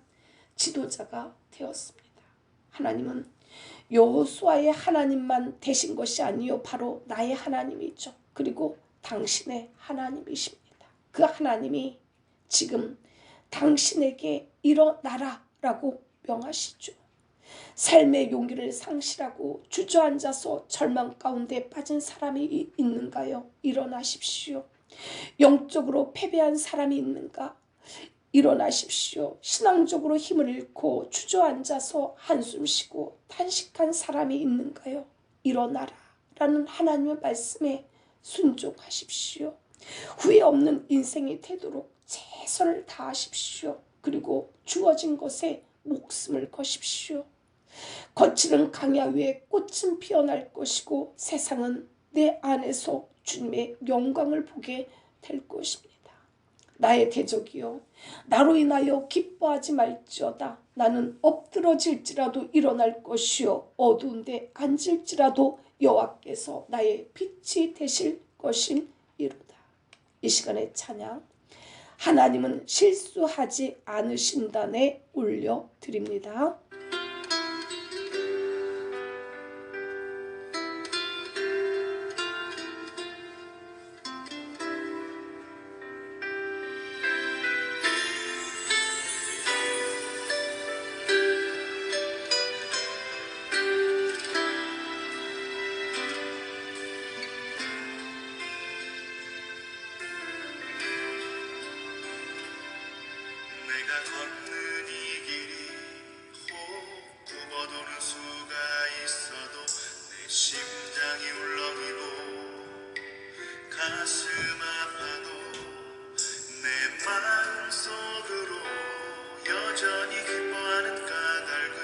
지도자가 되었습니다. 하나님은 여호수아의 하나님만 되신 것이 아니요 바로 나의 하나님이죠. 그리고 당신의 하나님이십니다. 그 하나님이 지금 당신에게 일어나라 라고 명하시죠. 삶의 용기를 상실하고 주저앉아서 절망 가운데 빠진 사람이 있는가요? 일어나십시오. 영적으로 패배한 사람이 있는가? 일어나십시오. 신앙적으로 힘을 잃고 주저앉아서 한숨 쉬고 탄식한 사람이 있는가요? 일어나라 라는 하나님의 말씀에 순종하십시오. 후회 없는 인생이 되도록 최선을 다하십시오. 그리고 주어진 것에 목숨을 거십시오. 거칠은 강야 위에 꽃은 피어날 것이고 세상은 내 안에서 주님의 영광을 보게 될 것입니다. 나의 대적이여 나로 인하여 기뻐하지 말지어다. 나는 엎드러질지라도 일어날 것이요 어두운데 앉을지라도 여호와께서 나의 빛이 되실 것이니로다. 이 시간의 찬양 하나님은 실수하지 않으신다네 올려드립니다. 내가 걷는 이 길이 혹 굽어도는 수가 있어도 내 심장이 울렁이고 가슴 아파도 내 마음속으로 여전히 기뻐하는 까닭은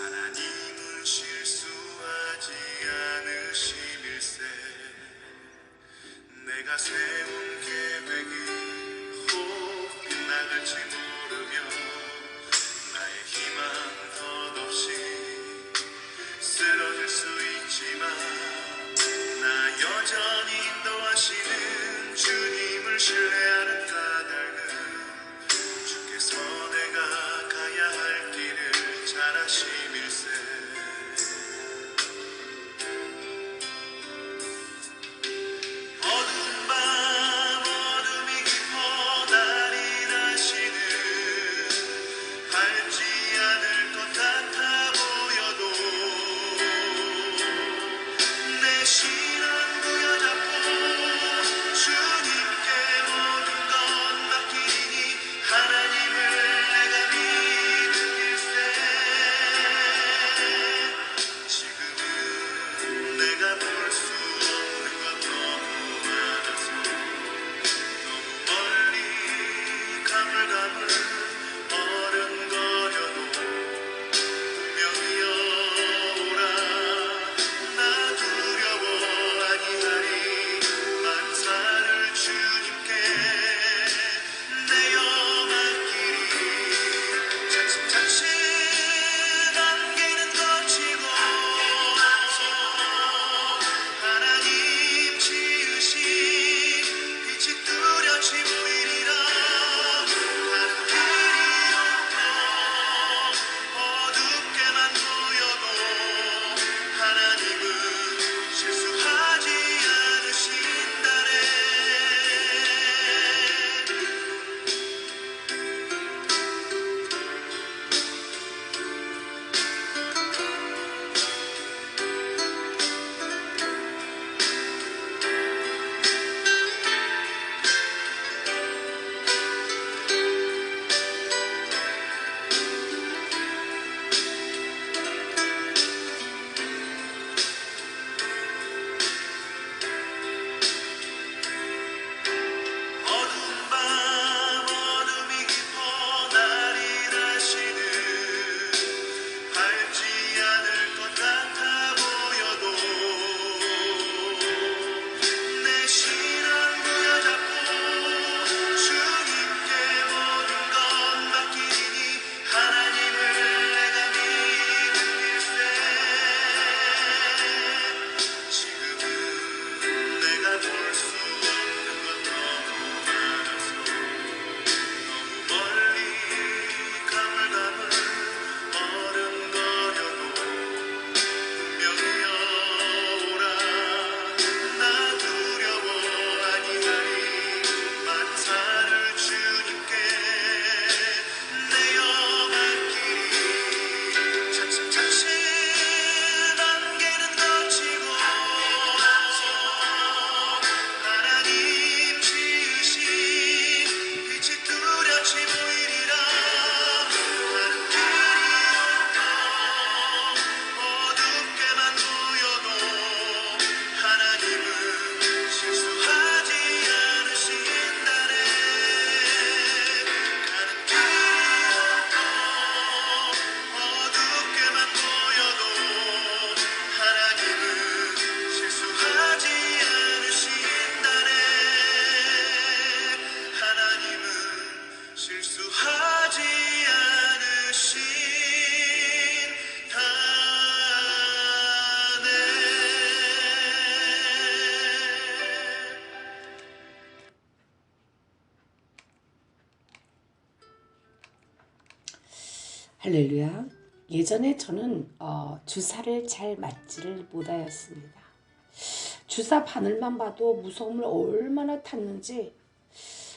하나님은 실수하지 않으심일세. 내가 세운 계획이 나갈지 모르며 나의 희망 덧없이 쓰러질 수 있지만 실수하지 않으신 다네. 할렐루야. 예전에 저는 주사를 잘 맞지를 못하였습니다. 주사 바늘만 봐도 무서움을 얼마나 탔는지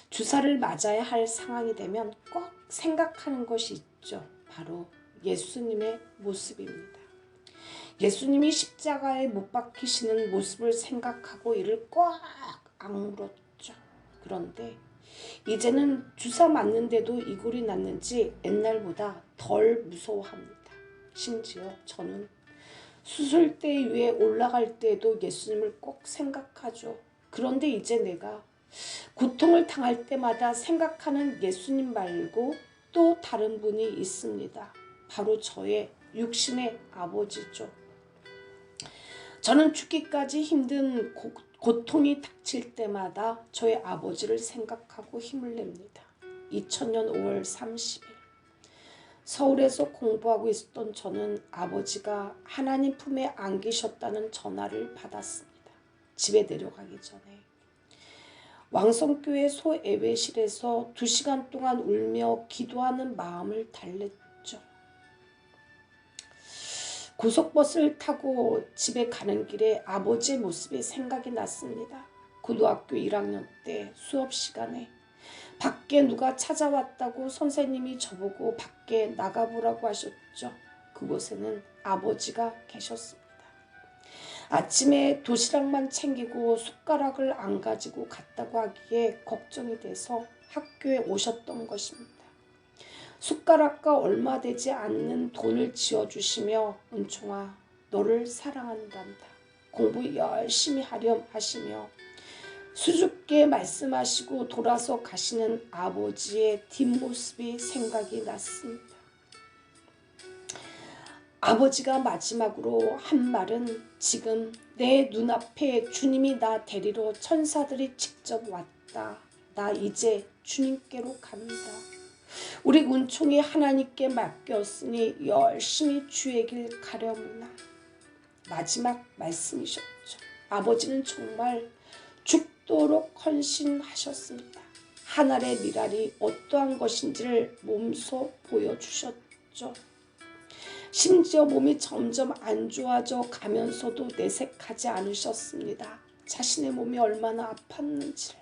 주사를 맞아야 할 상황이 되면 꼭 생각하는 것이 있죠. 바로 예수님의 모습입니다. 예수님이 십자가에 못 박히시는 모습을 생각하고 이를 꽉 악물었죠. 그런데 이제는 주사 맞는데도 이골이 났는지 옛날보다 덜 무서워합니다. 심지어 저는 수술대 위에 올라갈 때에도 예수님을 꼭 생각하죠. 그런데 이제 내가 고통을 당할 때마다 생각하는 예수님 말고 또 다른 분이 있습니다. 바로 저의 육신의 아버지죠. 저는 죽기까지 힘든 고통이 닥칠 때마다 저의 아버지를 생각하고 힘을 냅니다. 2000년 5월 30일 서울에서 공부하고 있었던 저는 아버지가 하나님 품에 안기셨다는 전화를 받았습니다. 집에 내려가기 전에 왕성교회 소예배실에서 2시간 동안 울며 기도하는 마음을 달랬죠. 고속버스를 타고 집에 가는 길에 아버지의 모습이 생각이 났습니다. 고등학교 1학년 때 수업 시간에 밖에 누가 찾아왔다고 선생님이 저보고 밖에 나가보라고 하셨죠. 그곳에는 아버지가 계셨습니다. 아침에 도시락만 챙기고 숟가락을 안 가지고 갔다고 하기에 걱정이 돼서 학교에 오셨던 것입니다. 숟가락과 얼마 되지 않는 돈을 지어주시며 은총아 너를 사랑한단다. 공부 열심히 하렴 하시며 수줍게 말씀하시고 돌아서 가시는 아버지의 뒷모습이 생각이 났습니다. 아버지가 마지막으로 한 말은 지금 내 눈앞에 주님이 나 데리러 천사들이 직접 왔다. 나 이제 주님께로 간다. 우리 은총이 하나님께 맡겼으니 열심히 주의 길 가려무나. 마지막 말씀이셨죠. 아버지는 정말 죽도록 헌신하셨습니다. 하늘의 미랄이 어떠한 것인지를 몸소 보여주셨죠. 심지어 몸이 점점 안 좋아져 가면서도 내색하지 않으셨습니다. 자신의 몸이 얼마나 아팠는지를.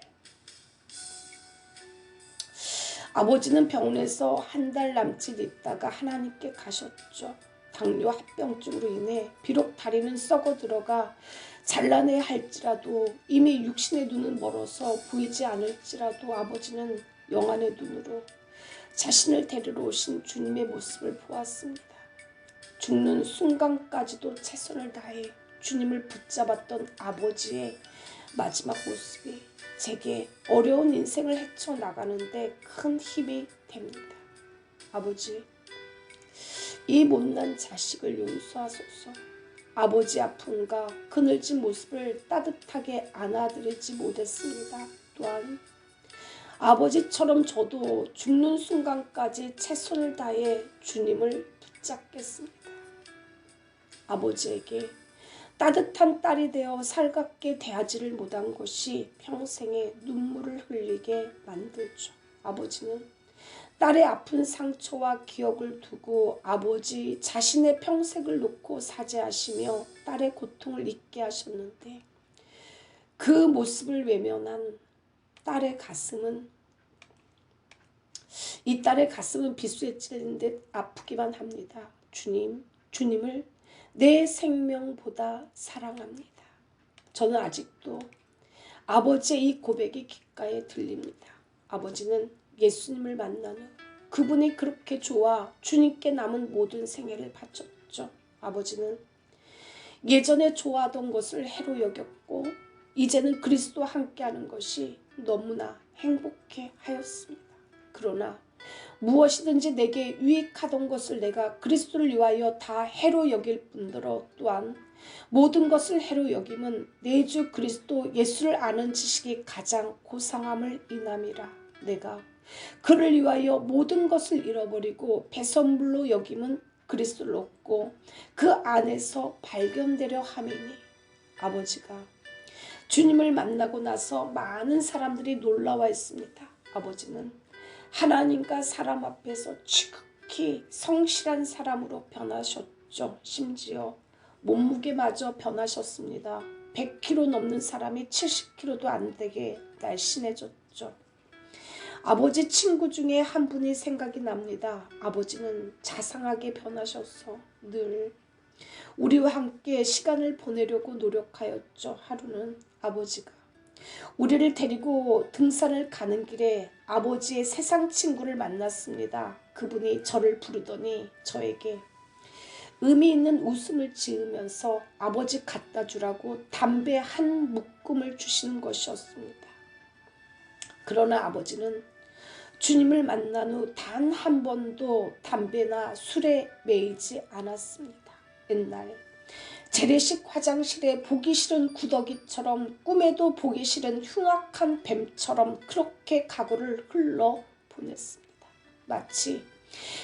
아버지는 병원에서 한 달 남짓 있다가 하나님께 가셨죠. 당뇨 합병증으로 인해 비록 다리는 썩어 들어가 잘라내야 할지라도 이미 육신의 눈은 멀어서 보이지 않을지라도 아버지는 영안의 눈으로 자신을 데리러 오신 주님의 모습을 보았습니다. 죽는 순간까지도 최선을 다해 주님을 붙잡았던 아버지의 마지막 모습이 제게 어려운 인생을 헤쳐나가는데 큰 힘이 됩니다. 아버지, 이 못난 자식을 용서하소서. 아버지 아픔과 그늘진 모습을 따뜻하게 안아드리지 못했습니다. 또한 아버지처럼 저도 죽는 순간까지 최선을 다해 주님을 붙잡겠습니다. 아버지에게 따뜻한 딸이 되어 살갑게 대하지를 못한 것이 평생의 눈물을 흘리게 만들죠. 아버지는 딸의 아픈 상처와 기억을 두고 아버지 자신의 평생을 놓고 사죄하시며 딸의 고통을 잊게 하셨는데 그 모습을 외면한 이 딸의 가슴은 빗수에 찔린 듯 아프기만 합니다. 주님을 내 생명보다 사랑합니다. 저는 아직도 아버지의 이 고백이 귓가에 들립니다. 아버지는 예수님을 만난 후 그분이 그렇게 좋아 주님께 남은 모든 생애를 바쳤죠. 아버지는 예전에 좋아하던 것을 해로 여겼고 이제는 그리스도와 함께하는 것이 너무나 행복해 하였습니다. 그러나 무엇이든지 내게 유익하던 것을 내가 그리스도를 위하여 다 해로 여길 뿐더러 또한 모든 것을 해로 여김은 내 주 그리스도 예수를 아는 지식이 가장 고상함을 인함이라. 내가 그를 위하여 모든 것을 잃어버리고 배선물로 여김은 그리스도를 얻고 그 안에서 발견되려 함이니. 아버지가 주님을 만나고 나서 많은 사람들이 놀라워 했습니다. 아버지는 하나님과 사람 앞에서 지극히 성실한 사람으로 변하셨죠. 심지어 몸무게마저 변하셨습니다. 100kg 넘는 사람이 70kg도 안 되게 날씬해졌죠. 아버지 친구 중에 한 분이 생각이 납니다. 아버지는 자상하게 변하셔서 늘 우리와 함께 시간을 보내려고 노력하였죠. 하루는 아버지가 우리를 데리고 등산을 가는 길에 아버지의 세상 친구를 만났습니다. 그분이 저를 부르더니 저에게 의미 있는 웃음을 지으면서 아버지 갖다 주라고 담배 한 묶음을 주시는 것이었습니다. 그러나 아버지는 주님을 만난 후 단 한 번도 담배나 술에 매이지 않았습니다. 옛날 재래식 화장실에 보기 싫은 구더기처럼 꿈에도 보기 싫은 흉악한 뱀처럼 그렇게 각오를 흘러 보냈습니다. 마치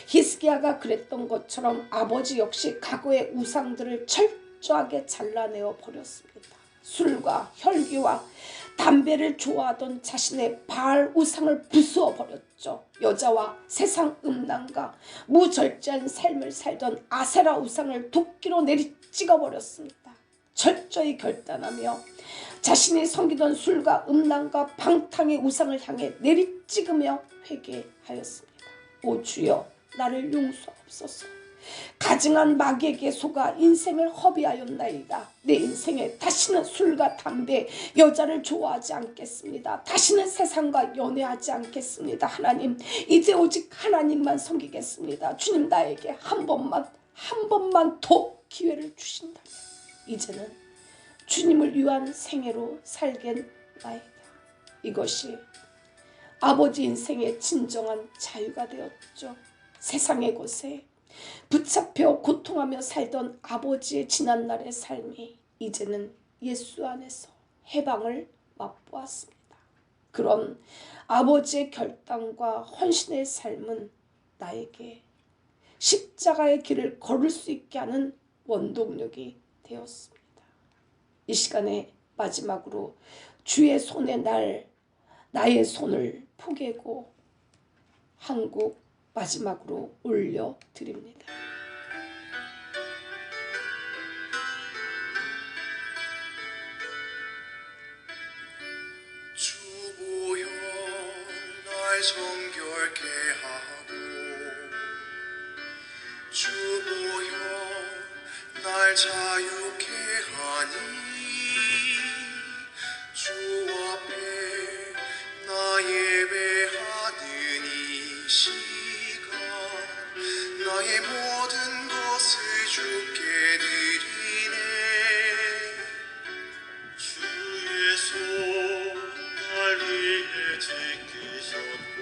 히스기야가 그랬던 것처럼 아버지 역시 과거의 우상들을 철저하게 잘라내어 버렸습니다. 술과 혈기와 담배를 좋아하던 자신의 바알 우상을 부수어 버렸죠. 여자와 세상 음란과 무절제한 삶을 살던 아세라 우상을 도끼로 내리찍어 버렸습니다. 철저히 결단하며 자신이 섬기던 술과 음란과 방탕의 우상을 향해 내리찍으며 회개하였습니다. 오 주여, 나를 용서하옵소서. 가증한 마귀에게 속아 인생을 허비하였나이다. 내 인생에 다시는 술과 담배, 여자를 좋아하지 않겠습니다. 다시는 세상과 연애하지 않겠습니다. 하나님, 이제 오직 하나님만 섬기겠습니다. 주님, 나에게 한 번만 더 기회를 주신다면 이제는 주님을 위한 생애로 살겠나이다. 이것이 아버지 인생의 진정한 자유가 되었죠. 세상의 곳에 붙잡혀 고통하며 살던 아버지의 지난날의 삶이 이제는 예수 안에서 해방을 맛보았습니다. 그런 아버지의 결단과 헌신의 삶은 나에게 십자가의 길을 걸을 수 있게 하는 원동력이 되었습니다. 이 시간에 마지막으로 주의 손에 나의 손을 포개고 한 곡 마지막으로 올려드립니다. 주보여 날 정결케 하고 주보여 날 자유케 하니 주 앞에 나 예배하는 이 시간 나의 모든 것을 주께 드리네. 주의 손 날 위해 지키셨고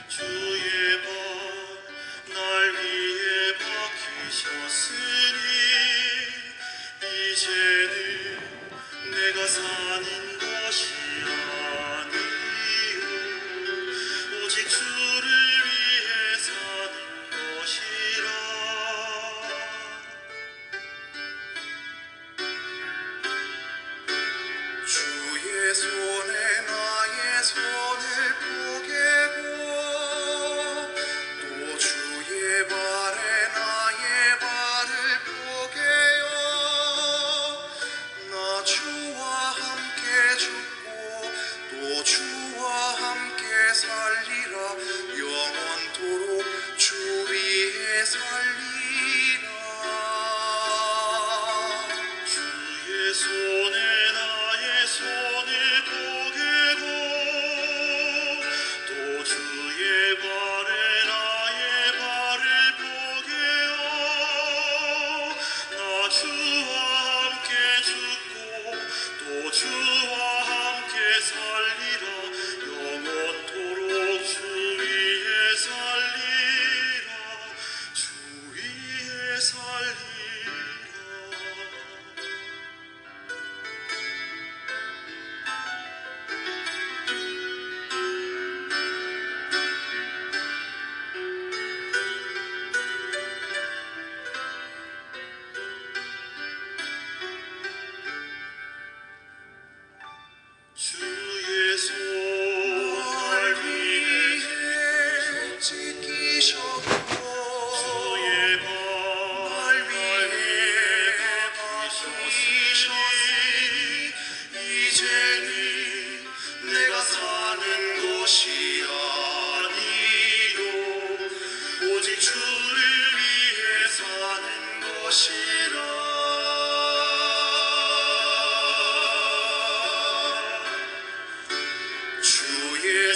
주의 발 날 위해 박히셨으니 이제는 내가 사는 것이 아니요 오직 주를 위해 사는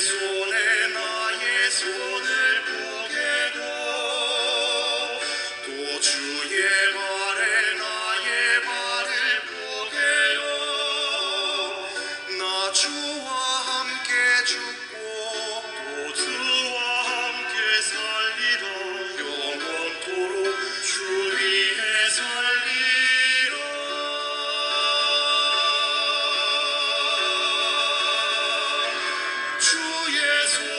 손에 나의 손을 보게고 또 주의 발에 나의 발을 보게요. 나 주와 함께 죽고 또 주와 함께 살리라. 영원토록 주 위에 살리라. 주의 손